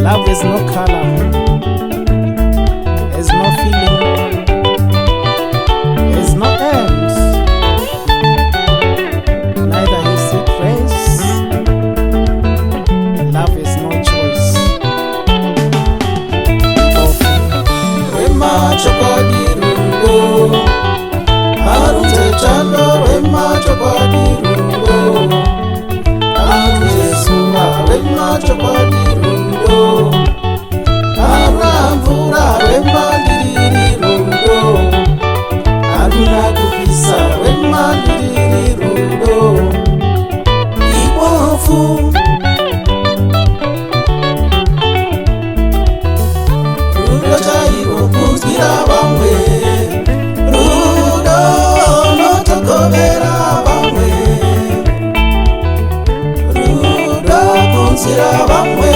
Love has no color, has no feeling, has no end. Neither he seek praise. Love has no choice. Wema chokwadi rudo, arute chando. Wema chokwadi rudo, arute sura. Wema chokwadi rudo, aramvura. Wema diriri rudo, aduna kupisa. Wema diriri rudo, ibofu. Rudo chairo kunzira bamwe, rudo notokobera bamwe, rudo kunzira bamwe.